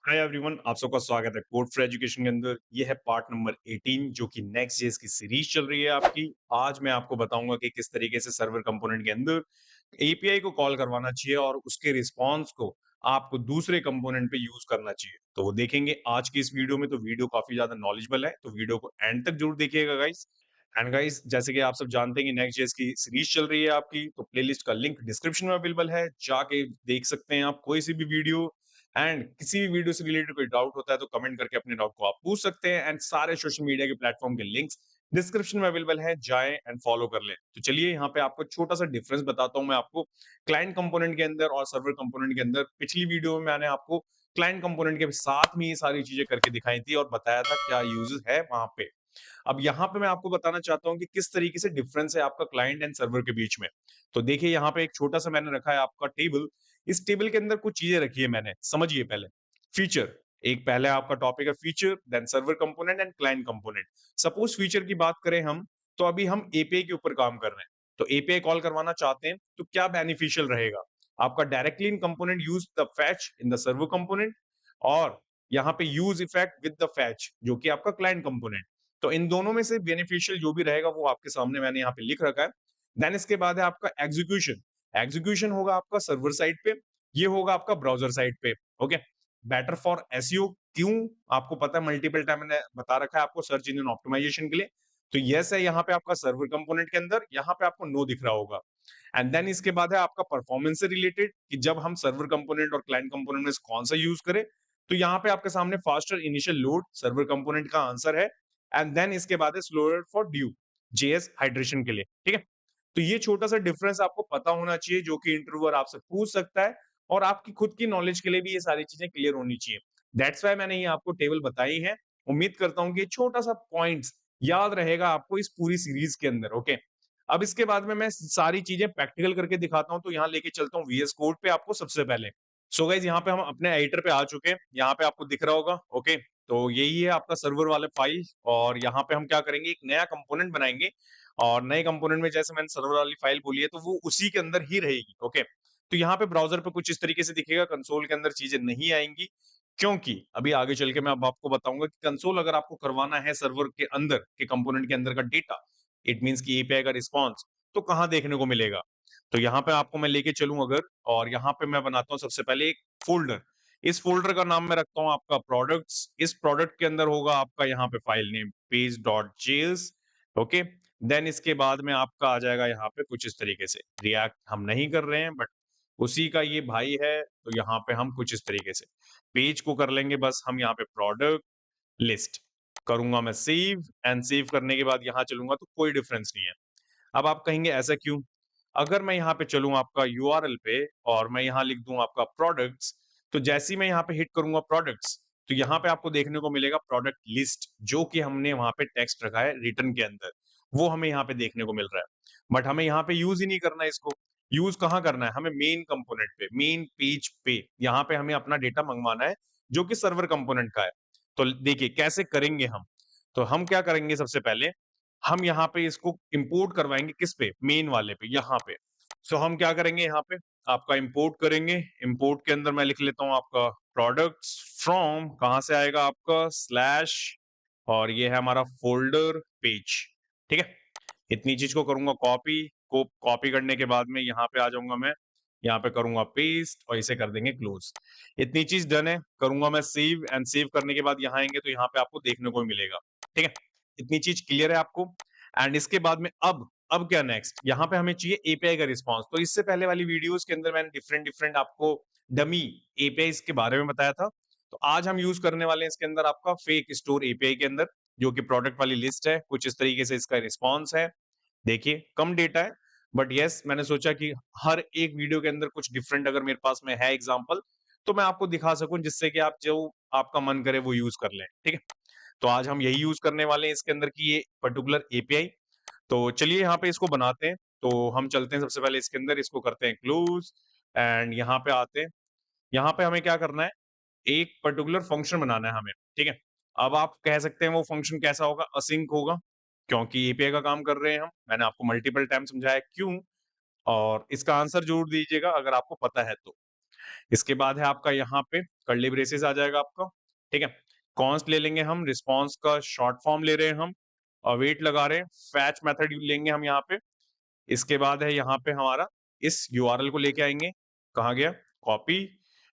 Hi everyone, आप सबका स्वागत है कोड फॉर एजुकेशन के अंदर। ये है पार्ट नंबर 18 जो कि नेक्स्ट जेएस की सीरीज चल रही है आपकी। आज मैं आपको बताऊंगा कि किस तरीके से सर्वर कंपोनेंट के अंदर एपीआई को कॉल करवाना चाहिए और उसके रिस्पांस को आपको दूसरे कंपोनेंट पे यूज करना चाहिए। तो वो देखेंगे आज की इस वीडियो में। तो वीडियो काफी ज्यादा नॉलेजेबल है, तो वीडियो को एंड तक जरूर देखिएगा गाइस। एंड गाइस, जैसे कि आप सब जानते हैं कि नेक्स्ट जेएस की सीरीज चल रही है आपकी, तो प्लेलिस्ट का लिंक डिस्क्रिप्शन में अवेलेबल है, जाके देख सकते हैं आप कोई सी भी वीडियो। एंड किसी भी वीडियो से रिलेटेड कोई डाउट होता है तो कमेंट करके अपने डाउट को आप पूछ सकते हैं। एंड सारे सोशल मीडिया के प्लेटफॉर्म के लिंक्स डिस्क्रिप्शन में अवेलेबल है, जाएं एंड फॉलो कर लें। तो चलिए यहाँ पे आपको छोटा सा डिफरेंस बताता हूँ मैं आपको क्लाइंट कंपोनेंट के अंदर और सर्वर कंपोनेंट के अंदर। पिछली वीडियो में मैंने आपको क्लाइंट कंपोनेंट के साथ में ये सारी चीजें करके दिखाई थी और बताया था क्या यूजेस है वहां पे। अब यहाँ पे मैं आपको बताना चाहता हूँ कि किस तरीके से डिफरेंस है आपका क्लाइंट एंड सर्वर के बीच में। तो देखिए यहाँ पे एक छोटा सा मैंने रखा है आपका टेबल। इस टेबल के अंदर कुछ चीजें रखी है मैंने, समझिए पहले। फीचर, एक पहले आपका टॉपिक है feature, then server component and client component. Suppose feature की बात करें हम, तो अभी हम एपीआई के ऊपर काम कर रहे हैं। तो एपीआई कॉल करवाना चाहते हैं तो क्या बेनिफिशियल रहेगा आपका? Directly in component use the fetch in the server component, और यहाँ पे use effect with the fetch जो कि आपका क्लाइंट कंपोनेंट। तो इन दोनों में से बेनिफिशियल जो भी रहेगा वो आपके सामने मैंने यहाँ पे लिख रखा है। देन इसके बाद है आपका एग्जीक्यूशन। एग्जीक्यूशन होगा आपका सर्वर साइड पे, ये होगा आपका ब्राउजर साइड पे। Okay, better for SEO. क्यों? आपको पता है, मल्टीपल टाइम मैंने बता रखा है आपको, सर्च इंजन ऑप्टिमाइजेशन के लिए। तो यस है यहाँ पे आपका सर्वर कंपोनेंट के अंदर, यहाँ पे आपको नो दिख रहा होगा। एंड देन इसके बाद है आपका परफॉर्मेंस से रिलेटेड कि जब हम सर्वर कंपोनेंट और क्लाइंट कंपोनेंट में से कौन सा यूज करें। तो यहाँ पे आपके सामने faster initial load server component का आंसर है। एंड देन इसके बाद है slower for due JS hydration के लिए। ठीक है, तो ये छोटा सा डिफरेंस आपको पता होना चाहिए जो कि इंटरव्यूअर आपसे पूछ सकता है, और आपकी खुद की नॉलेज के लिए भी ये सारी चीजें क्लियर होनी चाहिए। दैट्स वाई मैंने ये आपको टेबल बताई है। उम्मीद करता हूँ कि छोटा सा पॉइंट्स याद रहेगा आपको इस पूरी सीरीज के अंदर। ओके, अब इसके बाद में मैं सारी चीजें प्रैक्टिकल करके दिखाता हूँ। तो यहाँ लेके चलता हूँ वीएस कोड पे आपको सबसे पहले। सो गाइज, यहाँ पे हम अपने एडिटर पे आ चुके हैं, यहाँ पे आपको दिख रहा होगा। ओके, तो यही है आपका सर्वर वाले फाइल, और यहाँ पे हम क्या करेंगे, एक नया कंपोनेंट बनाएंगे। और नए कंपोनेंट में जैसे मैंने सर्वर वाली फाइल बोली है तो वो उसी के अंदर ही रहेगी। ओके, तो यहाँ पे ब्राउजर पे कुछ इस तरीके से दिखेगा, कंसोल के अंदर चीजें नहीं आएंगी, क्योंकि अभी आगे चल के मैं अब आपको बताऊंगा कि कंसोल अगर आपको करवाना है सर्वर के अंदर के कंपोनेंट के अंदर का डेटा, इट मींस की एपीआई का रिस्पांस, तो कहाँ देखने को मिलेगा। तो यहाँ पे आपको मैं लेके चलूं अगर, और यहाँ पे मैं बनाता हूँ सबसे पहले एक फोल्डर। इस फोल्डर का नाम मैं रखता हूँ आपका प्रोडक्ट्स। इस प्रोडक्ट के अंदर होगा आपका यहाँ पे file name page dot JS. Okay, then इसके बाद में आपका आ जाएगा यहाँ पे कुछ इस तरीके से, रिएक्ट हम नहीं कर रहे हैं बट उसी का ये भाई है। तो यहाँ पे हम कुछ इस तरीके से पेज को कर लेंगे, बस हम यहाँ पे प्रोडक्ट लिस्ट करूंगा मैं सेव। एंड सेव करने के बाद यहाँ चलूंगा तो कोई डिफरेंस नहीं है। अब आप कहेंगे ऐसा क्यों? अगर मैं यहाँ पे चलूँ आपका यूआरएल पे और मैं यहाँ लिख दूं आपका प्रोडक्ट्स, तो जैसे ही मैं यहाँ पे हिट करूंगा प्रोडक्ट्स, तो यहाँ पे आपको देखने को मिलेगा प्रोडक्ट लिस्ट जो कि हमने वहां पे टेक्स्ट रखा है रिटर्न के अंदर, वो हमें यहाँ पे देखने को मिल रहा है। बट हमें यहाँ पे यूज ही नहीं करना है इसको। यूज कहाँ करना है हमें? मेन कंपोनेंट पे, मेन पेज पे, यहाँ पे हमें अपना डेटा मंगवाना है जो कि सर्वर कंपोनेंट का है। तो देखिए कैसे करेंगे हम। तो हम क्या करेंगे, सबसे पहले हम यहाँ पे इसको इंपोर्ट करवाएंगे किस पे? मेन वाले पे, यहाँ पे। सो हम क्या करेंगे, यहाँ पे आपका इंपोर्ट करेंगे। इंपोर्ट के अंदर मैं लिख लेता हूँ आपका प्रोडक्ट्स फ्रॉम, कहाँ से आएगा आपका स्लैश, और ये है हमारा फोल्डर पेज। ठीक है, इतनी चीज को करूंगा कॉपी। को कॉपी करने के बाद में यहाँ पे आ जाऊंगा मैं, यहाँ पे करूंगा पेस्ट और इसे कर देंगे क्लोज। इतनी चीज डन है। करूंगा मैं सेव, एंड सेव करने के बाद यहाँ आएंगे तो यहाँ पे आपको देखने को मिलेगा। ठीक है, इतनी चीज क्लियर है आपको। एंड इसके बाद में अब क्या नेक्स्ट, यहाँ पे हमें चाहिए एपीआई का रिस्पांस। तो इससे पहले वाली वीडियोस के अंदर मैंने डिफरेंट डिफरेंट आपको डमी एपीआई के बारे में बताया था। तो आज हम यूज करने वाले हैं इसके अंदर आपका फेक स्टोर एपीआई के अंदर, जो कि प्रोडक्ट वाली लिस्ट है। कुछ इस तरीके से इसका रिस्पांस है। देखिए कम डेटा है, बट यस मैंने सोचा कि हर एक वीडियो के अंदर कुछ डिफरेंट अगर मेरे पास में है एग्जांपल, तो मैं आपको दिखा सकूं, जिससे कि आप जो आपका मन करे वो यूज कर लें। ठीक है, तो आज हम यही यूज करने वाले हैं इसके अंदर की ये पर्टिकुलर एपीआई। तो चलिए यहाँ पे इसको बनाते हैं। तो हम चलते हैं सबसे पहले इसके अंदर, इसको करते हैं क्लोज, एंड यहाँ पे आते हैं। यहाँ पे हमें क्या करना है, एक पर्टिकुलर फंक्शन बनाना है हमें। ठीक है, अब आप कह सकते हैं वो फंक्शन कैसा होगा? असिंक होगा, क्योंकि एपीआई का काम कर रहे हैं हम। मैंने आपको मल्टीपल टाइम समझाया क्यों, और इसका आंसर जरूर दीजिएगा अगर आपको पता है तो। इसके बाद है आपका यहाँ पे कर्ली ब्रेसेस आ जाएगा आपका, ठीक है? कॉन्स्ट ले लेंगे हम, रिस्पॉन्स का शॉर्ट फॉर्म ले रहे हैं हम, अवेट लगा रहे हैं, फैच मेथड लेंगे हम यहाँ पे। इसके बाद है यहाँ पे हमारा इस यूआरएल को लेके आएँगे, कहाँ गया? कॉपी,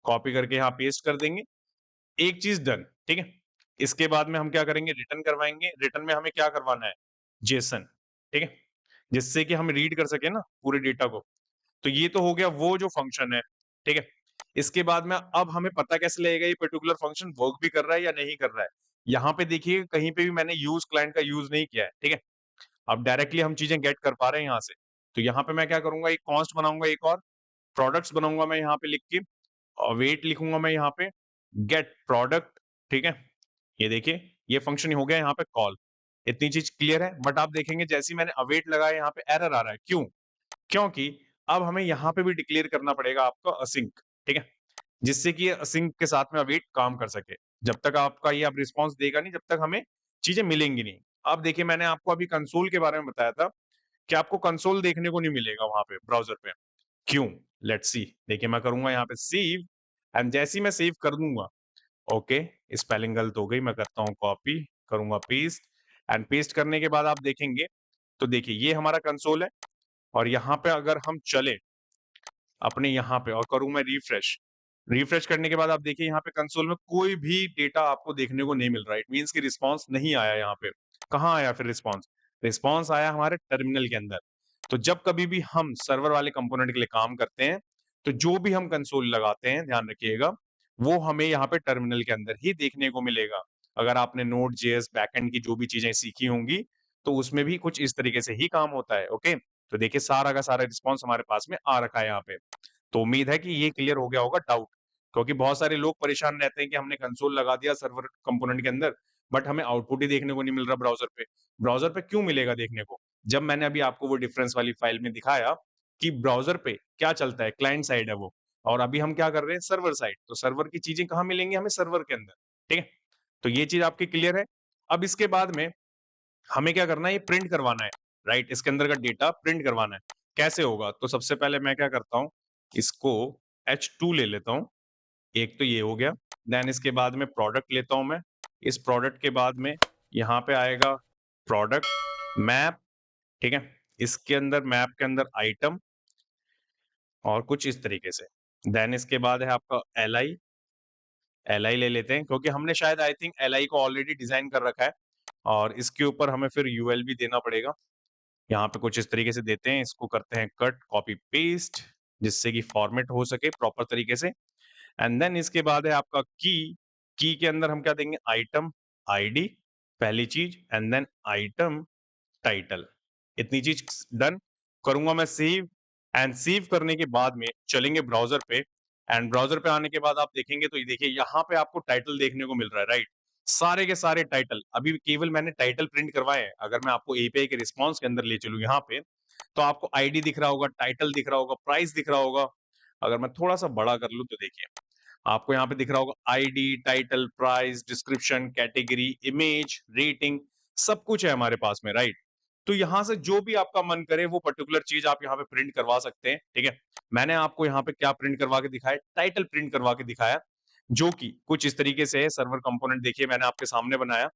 कॉपी करके यहाँ पेस्ट कर देंगे। एक चीज़ डन, ठीक है? इसके बाद में हम क्या करेंगे? रिटर्न करवाएँगे, रिटर्न में हमें क्या करवाना है? जेसन, ठीक है? जिससे कि हम रीड कर सकें ना पूरे डेटा को। तो ये तो हो गया वो जो फंक्शन है, ठीक है? इसके बाद में अब हमें पता कैसे लगेगा ये पर्टिकुलर फंक्शन वर्क भी कर रहा है या नहीं कर रहा है? यहाँ पे देखिए कहीं पे भी मैंने यूज़ क्लाइंट का यूज़ नहीं किया है, ठीक है? अब डायरेक्टली हम चीज़ें गेट कर पा रहे हैं यहाँ से। तो यहाँ पे मैं क्या करूँगा एक कॉन्स्ट बनाऊँगा एक और, प्रोडक्ट्स बनाऊँगा मैं यहाँ पे लिख के और वेट लिखूँगा मैं यहाँ पे, गेट प्रोडक्ट, ठीक है? ये देखिए, ये फंक्शन हो गया यहाँ पे कॉल। इतनी चीज़ क्लियर है? बट आप देखेंगे जैसे ही मैंने अवेट लगाया यहाँ पे एरर आ रहा है, क्यों? क्योंकि अब हमें यहाँ पे भी डिक्लेयर करना पड़ेगा आपका असिंक, ठीक है? जिससे कि ये असिंक के साथ में अवेट काम कर सके। जब तक आपका ये अब रिस्पॉन्स देगा नहीं, जब तक हमें चीज़ें मिलेंगी नहीं। अब देखिए मैंने आपको अभी कंसोल के बारे में बताया था कि आपको कंसोल देखने को नहीं मिलेगा वहाँ पे ब्राउज़र पे। क्यों? Let's see. देखिए मैं करूँगा यहाँ पे सेव एंड जैसे ही मैं सेव कर दूँगा, ओके, स्पेलिंग गलत हो गई, मैं करता हूँ कॉपी, करूँगा पेस्ट एंड पेस्ट करने के बाद आप देखेंगे, तो देखिए ये हमारा कंसोल है और यहाँ पे अगर हम चले अपने यहाँ पे और करूँ मैं रिफ्रेश, रिफ्रेश करने के बाद आप देखिए यहाँ पे कंसोल में कोई भी डेटा आपको देखने को नहीं मिल रहा है। इट मीन्स कि रिस्पॉन्स नहीं आया यहाँ पे। कहाँ आया फिर रिस्पॉन्स? रिस्पॉन्स आया हमारे टर्मिनल के अंदर। तो जब कभी भी हम सर्वर वाले कंपोनेंट के लिए काम करते हैं, तो जो भी हम कंसोल लगाते हैं, ध्यान रखिएगा, वो हमें यहाँ पे टर्मिनल के अंदर ही देखने को मिलेगा। अगर आपने Node.js बैकएंड की जो भी चीज़ें सीखी होंगी, तो उसमें भी कुछ इस तरीके से ही काम होता है, ओके? तो देखिए सारा का सारा रिस्पॉन्स हमारे पास में आ रखा है यहाँ पे। तो उम्मीद है कि ये क्लियर हो गया होगा डाउट, क्योंकि बहुत सारे लोग परेशान रहते हैं कि हमने कंसोल लगा दिया सर्वर कंपोनेंट के अंदर, बट हमें आउटपुट ही देखने को नहीं मिल रहा ब्राउज़र पे। ब्राउज़र पे क्यों मिलेगा देखने को? जब मैंने अभी आपको वो डिफरेंस वाली फाइल में दिखाया कि ब्राउज़र पे क्या चलता है, क्लाइंट साइड है वो और अभी हम क्या कर रहे हैं सर्वर साइड, तो सर्वर की चीज़ें कहाँ मिलेंगी हमें सर्वर के अंदर, ठीक है? तो ये चीज़ आपकी क्लियर है। अब इसके बाद में हमें क्या करना है ये प्रिंट करवाना है, राइट? इसके अंदर का डेटा प्रिंट करवाना है। कैसे होगा? तो सबसे पहले मैं क्या करता हूँ, इसको H2 ले लेता हूँ, एक तो ये हो गया, देन इसके बाद में प्रोडक्ट लेता हूँ मैं, इस प्रोडक्ट के बाद में यहाँ पे आएगा प्रोडक्ट मैप, ठीक है? इसके अंदर मैप के अंदर आइटम और कुछ इस तरीके से। देन इसके बाद है आपका एलआई, एलआई ले लेते हैं क्योंकि हमने शायद आई थिंक एलआई को ऑलरेडी डिज़ाइन कर रखा है और इसके ऊपर हमें फिर यूएल भी देना पड़ेगा। यहाँ पे कुछ इस तरीके से देते हैं, इसको करते हैं कट, कॉपी, पेस्ट जिससे कि फॉर्मेट हो सके प्रॉपर तरीके से एंड देन इसके बाद है आपका की के अंदर हम क्या देंगे आइटम आईडी पहली चीज एंड देन आइटम टाइटल। इतनी चीज डन करूंगा मैं सेव एंड सेव करने के बाद में चलेंगे ब्राउज़र पे एंड ब्राउज़र पे आने के बाद आप देखेंगे तो ये देखिए यहाँ पे आपको टाइटल देखने को मिल रहा है, राइट? सारे के सारे टाइटल अभी केवल मैंने टाइटल प्रिंट करवाए हैं। अगर मैं आपको एपीआई के रिस्पॉन्स के अंदर ले चलूँ यहाँ पे, तो आपको आईडी दिख रहा होगा, टाइटल दिख रहा होगा, प्राइस दिख रहा होगा। अगर मैं थोड़ा-सा बड़ा कर लूँ तो देखिए, आपको यहाँ पे दिख रहा होगा ID, title, price, description, category, image, rating सब कुछ है हमारे पास में, राइट? तो यहाँ से जो भी आपका मन करे वो पर्टिकुलर चीज़ आप यहाँ पे प्रिंट करवा सकते हैं, ठीक है? मैंने आपको यहाँ पे क्या प्रिंट करवा के दिखाया, टाइटल प्रिंट करवा के दिखाया, जो कि कुछ इस तरीके से है। सर्वर कंपोनेंट देखिए मैंने आपके सामने बनाया।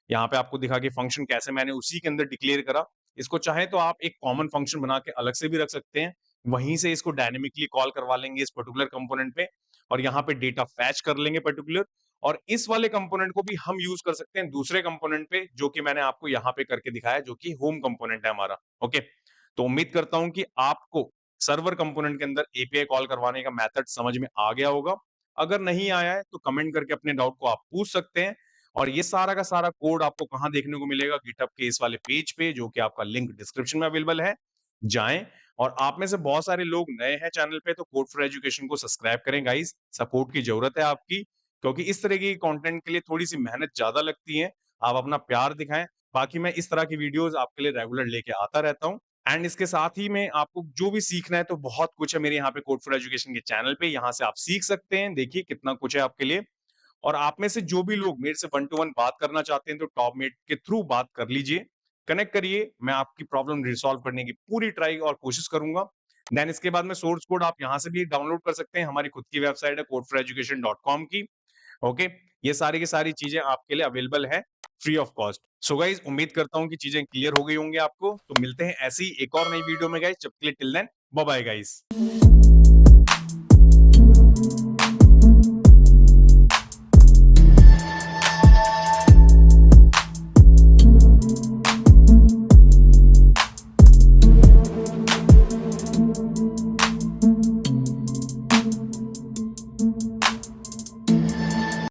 यहाँ पे आपको दिखा कि फंक्शन कैसे मैंने उसी के अंदर डिक्लेयर करा। इसको चाहे तो आप एक कॉमन फंक्शन बना के अलग से भी रख सकते हैं। वहीं से इसको डायनामिकली कॉल करवा लेंगे इस पर्टिकुलर कंपोनेंट पे और यहाँ पे डेटा फैच कर लेंगे पर्टिकुलर और इस वाले कंपोनेंट को भी हम यूज़ कर सकते हैं दूसरे कंपोनेंट पे जो कि मैंने आपको यहाँ पे करके दिखाया जो कि होम कंपोनेंट है हमारा। ओके? तो उम्मीद करता हूँ कि आपको सर्वर कंपोनेंट के अंदर एपीआई कॉल करवाने का मेथड समझ में आ गया होगा। अगर नहीं आया है तो कमेंट करके अपने डाउट को आप पूछ सकते हैं और ये सारा का सारा कोड आपको कहाँ देखने को मिलेगा गिटहब के इस वाले पेज पे जो कि आपका लिंक डिस्क्रिप्शन में अवेलेबल है। जाएँ और आप में से बहुत सारे लोग नए हैं चैनल पे तो कोड फॉर एजुकेशन को सब्सक्राइब करें गाइस। सपोर्ट की ज़रूरत है आपकी क्योंकि इस तरह की कंटेंट के लिए थोड़ी-सी मेहनत ज़्यादा लगती है। आप अपना प्यार दिखाएँ। बाकी मैं इस तरह की वीडियोज़ आपके लिए रेगुलर लेके आता रहता हूँ एंड इसके साथ ही में आपको जो भी सीखना है तो बहुत कुछ है मेरे यहाँ पे कोड फॉर एजुकेशन के चैनल पे। यहाँ से आप सीख सकते हैं। देखिए कितना कुछ है आपके लिए। और आप में से जो भी लोग मेरे से वन टू वन बात करना चाहते हैं तो टॉपमेट के थ्रू बात कर लीजिए, कनेक्ट करिए, मैं आपकी प्रॉब्लम रिसॉल्व करने की पूरी ट्राई और कोशिश करूंगा। देन इसके बाद में सोर्स कोड आप यहाँ से भी डाउनलोड कर सकते हैं। हमारी खुद की वेबसाइट है codeforeducation.com की। ओके, ये सारी की सारी चीजें आपके लिए अवेलेबल है free of cost. So guys, उम्मीद करता हूँ कि चीजें क्लियर हो गई होंगी आपको। तो मिलते हैं ऐसी एक और नई वीडियो में गाइस, जब तक के लिए till then bye bye guys.